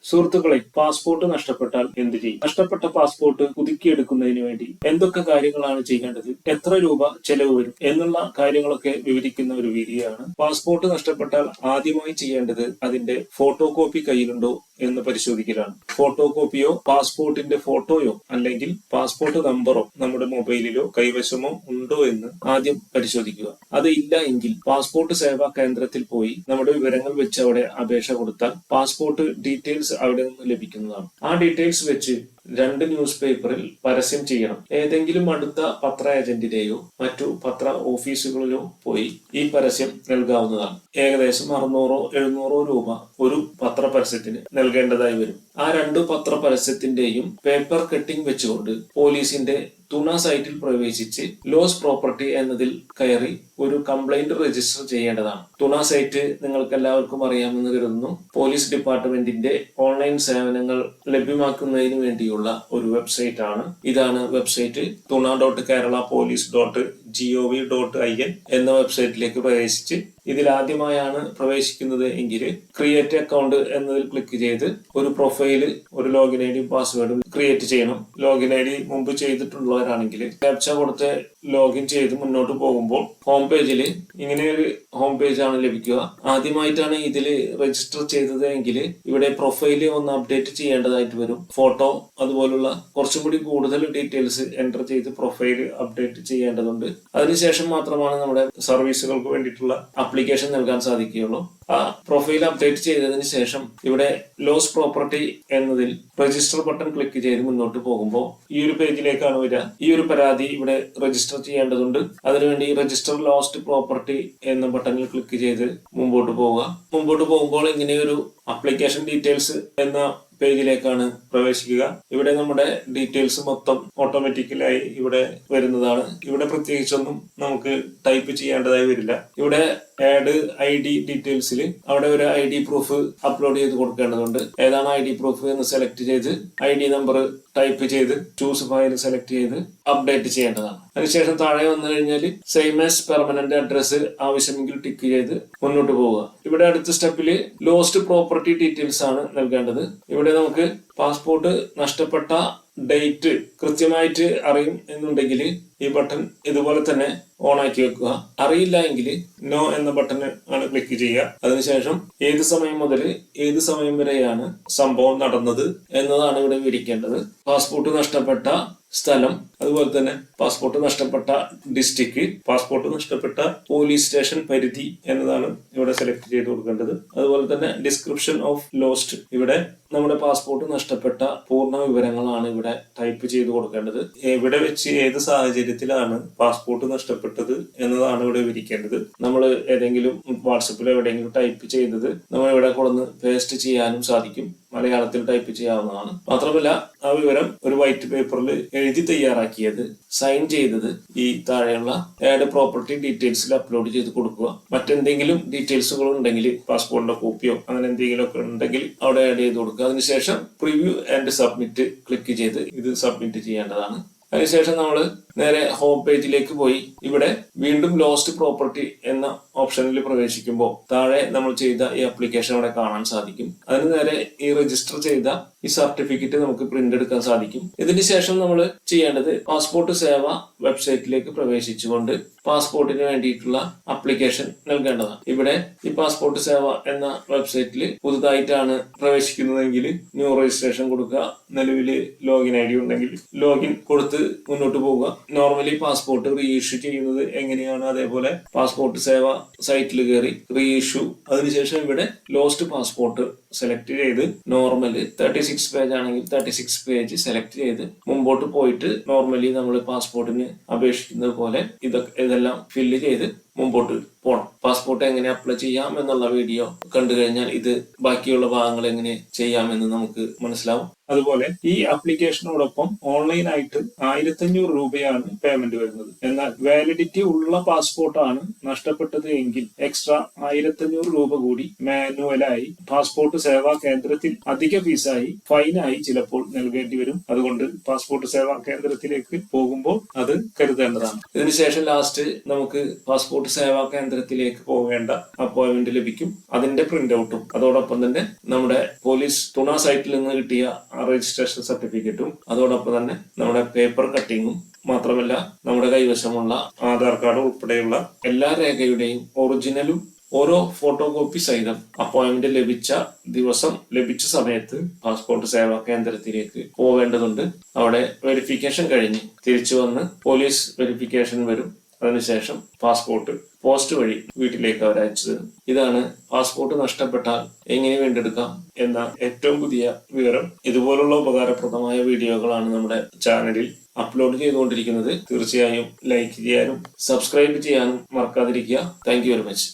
സുഹൃത്തുക്കളെ, പാസ്പോർട്ട് നഷ്ടപ്പെട്ടാൽ എന്ത് ചെയ്യും? നഷ്ടപ്പെട്ട പാസ്പോർട്ട് പുതുക്കിയെടുക്കുന്നതിന് വേണ്ടി എന്തൊക്കെ കാര്യങ്ങളാണ് ചെയ്യേണ്ടത്, എത്ര രൂപ ചെലവ് വരും എന്നുള്ള കാര്യങ്ങളൊക്കെ വിവരിക്കുന്ന ഒരു വീഡിയോ ആണ്. പാസ്പോർട്ട് നഷ്ടപ്പെട്ടാൽ ആദ്യമായി ചെയ്യേണ്ടത് അതിന്റെ ഫോട്ടോ കോപ്പി കയ്യിലുണ്ടോ എന്ന് പരിശോധിക്കലാണ്. ഫോട്ടോ കോപ്പിയോ പാസ്പോർട്ടിന്റെ ഫോട്ടോയോ അല്ലെങ്കിൽ പാസ്പോർട്ട് നമ്പറോ നമ്മുടെ മൊബൈലിലോ കൈവശമോ ഉണ്ടോ എന്ന് ആദ്യം പരിശോധിക്കുക. അത് ഇല്ല എങ്കിൽ പാസ്പോർട്ട് സേവാ കേന്ദ്രത്തിൽ പോയി നമ്മുടെ വിവരങ്ങൾ വെച്ച് അവിടെ അപേക്ഷ കൊടുത്താൽ പാസ്പോർട്ട് ഡീറ്റെയിൽസ് അവിടെ നിന്ന് ലഭിക്കുന്നതാണ്. ആ ഡീറ്റെയിൽസ് വെച്ച് 2 ന്യൂസ് പേപ്പറിൽ പരസ്യം ചെയ്യണം. ഏതെങ്കിലും അടുത്ത പത്ര ഏജന്റിനെയോ മറ്റു പത്ര ഓഫീസുകളിലോ പോയി ഈ പരസ്യം നൽകാവുന്നതാണ്. ഏകദേശം 600-700 രൂപ ഒരു പത്ര പരസ്യത്തിന് നൽകേണ്ടതായി വരും. ആ 2 പത്ര പരസ്യത്തിന്റെയും പേപ്പർ കട്ടിംഗ് വെച്ചുകൊണ്ട് പോലീസിന്റെ തുണ സൈറ്റിൽ പ്രവേശിച്ച് ലോസ് പ്രോപ്പർട്ടി എന്നതിൽ കയറി ഒരു കംപ്ലൈന്റ് രജിസ്റ്റർ ചെയ്യേണ്ടതാണ്. തുണ സൈറ്റ് നിങ്ങൾക്ക് എല്ലാവർക്കും അറിയാമെന്ന് കരുതുന്നു. പോലീസ് ഡിപ്പാർട്ട്മെന്റിന്റെ ഓൺലൈൻ സേവനങ്ങൾ ലഭ്യമാക്കുന്നതിന് വേണ്ടിയുള്ള ഒരു വെബ്സൈറ്റ് ആണ്. ഇതാണ് വെബ്സൈറ്റ്. tuna.keralapolice.gov.in എന്ന വെബ്സൈറ്റിലേക്ക് പ്രവേശിച്ച് ഇതിൽ ആദ്യമായാണ് പ്രവേശിക്കുന്നത് എങ്കിൽ ക്രിയേറ്റ് അക്കൗണ്ട് എന്നതിൽ ക്ലിക്ക് ചെയ്ത് ഒരു പ്രൊഫൈല്, ഒരു ലോഗിൻ ഐ ഡിയും പാസ്വേഡും ക്രിയേറ്റ് ചെയ്യണം. ലോഗിൻ ഐ ഡി മുമ്പ് ചെയ്തിട്ടുള്ളവരാണെങ്കിൽ ക്യാപ്ച കൊടുത്ത് ലോഗിൻ ചെയ്ത് മുന്നോട്ട് പോകുമ്പോൾ ഹോം പേജിൽ ഇങ്ങനെ ഒരു ഹോം പേജ് ആണ് ലഭിക്കുക. ആദ്യമായിട്ടാണ് ഇതിൽ രജിസ്റ്റർ ചെയ്തത് എങ്കിൽ ഇവിടെ പ്രൊഫൈല് ഒന്ന് അപ്ഡേറ്റ് ചെയ്യേണ്ടതായിട്ട് വരും. ഫോട്ടോ അതുപോലുള്ള കുറച്ചും കൂടി കൂടുതൽ ഡീറ്റെയിൽസ് എൻ്റർ ചെയ്ത് പ്രൊഫൈല് അപ്ഡേറ്റ് ചെയ്യേണ്ടതുണ്ട്. അതിനുശേഷം മാത്രമാണ് നമ്മുടെ സർവീസുകൾക്ക് വേണ്ടിയിട്ടുള്ള ആപ്ലിക്കേഷൻ നൽകാൻ സാധിക്കുകയുള്ളൂ. ആ പ്രൊഫൈൽ അപ്ഡേറ്റ് ചെയ്തതിന് ശേഷം ഇവിടെ ലോസ് പ്രോപ്പർട്ടി എന്നതിൽ രജിസ്റ്റർ ബട്ടൺ ക്ലിക്ക് ചെയ്ത് മുന്നോട്ട് പോകുമ്പോൾ ഈ ഒരു പേജിലേക്കാണ് വരിക. ഈ ഒരു പരാതി ഇവിടെ രജിസ്റ്റർ ചെയ്യേണ്ടതുണ്ട്. അതിനുവേണ്ടി രജിസ്റ്റർ ലോസ്റ്റ് പ്രോപ്പർട്ടി എന്ന ബട്ടണിൽ ക്ലിക്ക് ചെയ്ത് മുമ്പോട്ട് പോവുക. മുമ്പോട്ട് പോകുമ്പോൾ ഇങ്ങനെയൊരു ആപ്ലിക്കേഷൻ ഡീറ്റെയിൽസ് എന്ന പേജിലേക്കാണ് പ്രവേശിക്കുക. ഇവിടെ നമ്മുടെ ഡീറ്റെയിൽസ് മൊത്തം ഓട്ടോമാറ്റിക്കലായി ഇവിടെ വരുന്നതാണ്. ഇവിടെ പ്രത്യേകിച്ചൊന്നും നമുക്ക് ടൈപ്പ് ചെയ്യേണ്ടതായി വരില്ല. ഇവിടെ ആഡ് ID ഡീറ്റെയിൽസിൽ അവിടെ ഒരു ID പ്രൂഫ് അപ്ലോഡ് ചെയ്ത് കൊടുക്കേണ്ടതുണ്ട്. ഏതാണ് ID പ്രൂഫ് എന്ന് സെലക്ട് ചെയ്ത് ID നമ്പർ ടൈപ്പ് ചെയ്ത് ചൂസ് ഫയൽ സെലക്ട് ചെയ്ത് അപ്ഡേറ്റ് ചെയ്യേണ്ടതാണ്. അതിനുശേഷം താഴെ വന്നു കഴിഞ്ഞാൽ സെയിം ആസ് പെർമനന്റ് അഡ്രസ് ആവശ്യമെങ്കിൽ ടിക്ക് ചെയ്ത് മുന്നോട്ട് പോവുക. ഇവിടെ അടുത്ത സ്റ്റെപ്പിൽ ലോസ്റ്റ് പ്രോപ്പർട്ടി ഡീറ്റെയിൽസ് ആണ് നൽകേണ്ടത്. ഇവിടെ നമുക്ക് പാസ്പോർട്ട് നഷ്ടപ്പെട്ട ഡേറ്റ് കൃത്യമായിട്ട് അറിയും എന്നുണ്ടെങ്കിൽ ഈ ബട്ടൺ ഇതുപോലെ തന്നെ ഓൺ ആക്കി വെക്കുക. അറിയില്ല എങ്കിൽ നോ എന്ന ബട്ടൺ ആണ് ക്ലിക്ക് ചെയ്യുക. അതിനുശേഷം ഏത് സമയം മുതൽ ഏത് സമയം വരെയാണ് സംഭവം നടന്നത് എന്നതാണ് ഇവിടെ വിവരിക്കേണ്ടത്. പാസ്പോർട്ട് നഷ്ടപ്പെട്ട സ്ഥലം, അതുപോലെ തന്നെ പാസ്പോർട്ട് നഷ്ടപ്പെട്ട ഡിസ്ട്രിക്ട്, പാസ്പോർട്ട് നഷ്ടപ്പെട്ട പോലീസ് സ്റ്റേഷൻ പരിധി എന്നതാണ് ഇവിടെ സെലക്ട് ചെയ്ത് കൊടുക്കേണ്ടത്. അതുപോലെ തന്നെ ഡിസ്ക്രിപ്ഷൻ ഓഫ് ലോസ്റ്റ്, ഇവിടെ നമ്മുടെ പാസ്പോർട്ട് നഷ്ടപ്പെട്ട പൂർണ്ണ വിവരങ്ങളാണ് ഇവിടെ ടൈപ്പ് ചെയ്ത് കൊടുക്കേണ്ടത്. എവിടെ വെച്ച് ഏത് സാഹചര്യത്തിലാണ് പാസ്പോർട്ട് നഷ്ടപ്പെട്ടത് എന്നതാണ് ഇവിടെ വിവരിക്കേണ്ടത്. നമ്മൾ ഏതെങ്കിലും വാട്സപ്പിൽ എവിടെയെങ്കിലും ടൈപ്പ് ചെയ്തത് നമ്മൾ ഇവിടെ കൊടുന്ന് പേസ്റ്റ് ചെയ്യാനും സാധിക്കും. മലയാളത്തിൽ ടൈപ്പ് ചെയ്യാവുന്നതാണ്. മാത്രമല്ല ആ വിവരം ഒരു വൈറ്റ് പേപ്പറിൽ എഴുതി തയ്യാറാക്കിയത്, സൈൻ ചെയ്തത് ഈ താഴെയുള്ള ആഡ് പ്രോപ്പർട്ടി ഡീറ്റെയിൽസിൽ അപ്ലോഡ് ചെയ്ത് കൊടുക്കുക. മറ്റെന്തെങ്കിലും ഡീറ്റെയിൽസുകൾ ഉണ്ടെങ്കിൽ പാസ്പോർട്ടിന്റെ കോപ്പിയോ അങ്ങനെ എന്തെങ്കിലും ഒക്കെ ഉണ്ടെങ്കിൽ അവിടെ ആഡ് ചെയ്ത് കൊടുക്കുക. അതിനുശേഷം പ്രിവ്യൂ ആൻഡ് സബ്മിറ്റ് ക്ലിക്ക് ചെയ്ത് ഇത് സബ്മിറ്റ് ചെയ്യേണ്ടതാണ്. അതിനുശേഷം നമ്മൾ നേരെ ഹോം പേജിലേക്ക് പോയി ഇവിടെ വീണ്ടും ലോസ്റ്റ് പ്രോപ്പർട്ടി എന്ന ഓപ്ഷനിൽ പ്രവേശിക്കുമ്പോൾ താഴെ നമ്മൾ ചെയ്ത ഈ ആപ്ലിക്കേഷൻ അവിടെ കാണാൻ സാധിക്കും. അതിന് നേരെ ഈ രജിസ്റ്റർ ചെയ്ത ഈ സർട്ടിഫിക്കറ്റ് നമുക്ക് പ്രിന്റ് എടുക്കാൻ സാധിക്കും. ഇതിന് ശേഷം നമ്മൾ ചെയ്യേണ്ടത് പാസ്പോർട്ട് സേവ വെബ്സൈറ്റിലേക്ക് പ്രവേശിച്ചുകൊണ്ട് പാസ്പോർട്ടിന് വേണ്ടിയിട്ടുള്ള ആപ്ലിക്കേഷൻ നൽകേണ്ടതാണ്. ഇവിടെ ഈ പാസ്പോർട്ട് സേവ എന്ന വെബ്സൈറ്റിൽ പുതുതായിട്ടാണ് പ്രവേശിക്കുന്നതെങ്കിൽ ന്യൂ രജിസ്ട്രേഷൻ കൊടുക്കുക. നിലവിൽ ലോഗിൻ ID ഉണ്ടെങ്കിൽ ലോഗിൻ കൊടുത്ത് മുന്നോട്ട് പോവുക. നോർമലി പാസ്പോർട്ട് റീഇഷ്യൂ ചെയ്യുന്നത് എങ്ങനെയാണ് അതേപോലെ പാസ്പോർട്ട് സേവ സൈറ്റിൽ കയറി റീഇഷ്യൂ, അതിനുശേഷം ഇവിടെ ലോസ്റ്റ് പാസ്പോർട്ട് സെലക്ട് ചെയ്ത് നോർമൽ 36 പേജ് ആണെങ്കിൽ 36 പേജ് സെലക്ട് ചെയ്ത് മുമ്പോട്ട് പോയിട്ട് നോർമലി നമ്മൾ പാസ്പോർട്ടിന് അപേക്ഷിക്കുന്നത് പോലെ ഇതെല്ലാം ഫില്ല് ചെയ്ത് മുമ്പോട്ട് പോകണം. പാസ്പോർട്ട് എങ്ങനെ അപ്ലൈ ചെയ്യാം എന്നുള്ള വീഡിയോ കണ്ടു കഴിഞ്ഞാൽ ഇത് ബാക്കിയുള്ള ഭാഗങ്ങൾ എങ്ങനെ ചെയ്യാമെന്ന് നമുക്ക് മനസ്സിലാവും. അതുപോലെ ഈ ആപ്ലിക്കേഷനോടൊപ്പം ഓൺലൈനായിട്ട് 1500 രൂപയാണ് പേയ്മെന്റ് വരുന്നത്. എന്നാൽ വാലിഡിറ്റി ഉള്ള പാസ്പോർട്ടാണ് നഷ്ടപ്പെട്ടത് എങ്കിൽ എക്സ്ട്രാ 1500 രൂപ കൂടി മാനുവലായി പാസ്പോർട്ട് സേവാ കേന്ദ്രത്തിൽ അധിക ഫീസായി ഫൈനായി ചിലപ്പോൾ നൽകേണ്ടി വരും. അതുകൊണ്ട് പാസ്പോർട്ട് സേവാ കേന്ദ്രത്തിലേക്ക് പോകുമ്പോൾ അത് കരുതേണ്ടതാണ്. ഇതിനുശേഷം ലാസ്റ്റ് നമുക്ക് പാസ്പോർട്ട് സേവാ കേന്ദ്ര കേന്ദ്രത്തിലേക്ക് പോകേണ്ട അപ്പോയിന്റ്മെന്റ് ലഭിക്കും. അതിന്റെ പ്രിന്റ് ഔട്ടും അതോടൊപ്പം തന്നെ നമ്മുടെ പോലീസ് തുണ സൈറ്റിൽ നിന്ന് കിട്ടിയ രജിസ്ട്രേഷൻ സർട്ടിഫിക്കറ്റും അതോടൊപ്പം തന്നെ നമ്മുടെ പേപ്പർ കട്ടിങ്ങും മാത്രമല്ല നമ്മുടെ കൈവശമുള്ള ആധാർ കാർഡ് ഉൾപ്പെടെയുള്ള എല്ലാ രേഖയുടെയും ഒറിജിനലും ഓരോ ഫോട്ടോ കോപ്പി സഹിതം അപ്പോയിന്റ്മെന്റ് ലഭിച്ച ദിവസം ലഭിച്ച സമയത്ത് പാസ്പോർട്ട് സേവാ കേന്ദ്രത്തിലേക്ക് പോവേണ്ടതുണ്ട്. അവിടെ വെരിഫിക്കേഷൻ കഴിഞ്ഞ് തിരിച്ചു വന്ന് പോലീസ് വെരിഫിക്കേഷൻ വരും. അതിനുശേഷം പാസ്പോർട്ട് പോസ്റ്റ് വഴി വീട്ടിലേക്ക് അവർ അയച്ചു തരും. ഇതാണ് പാസ്പോർട്ട് നഷ്ടപ്പെട്ടാൽ എങ്ങനെ വീണ്ടെടുക്കാം എന്ന ഏറ്റവും പുതിയ വിവരം. ഇതുപോലുള്ള ഉപകാരപ്രദമായ വീഡിയോകളാണ് നമ്മുടെ ചാനലിൽ അപ്ലോഡ് ചെയ്തുകൊണ്ടിരിക്കുന്നത്. തീർച്ചയായും ലൈക്ക് ചെയ്യാനും സബ്സ്ക്രൈബ് ചെയ്യാനും മറക്കാതിരിക്കുക. Thank you very much.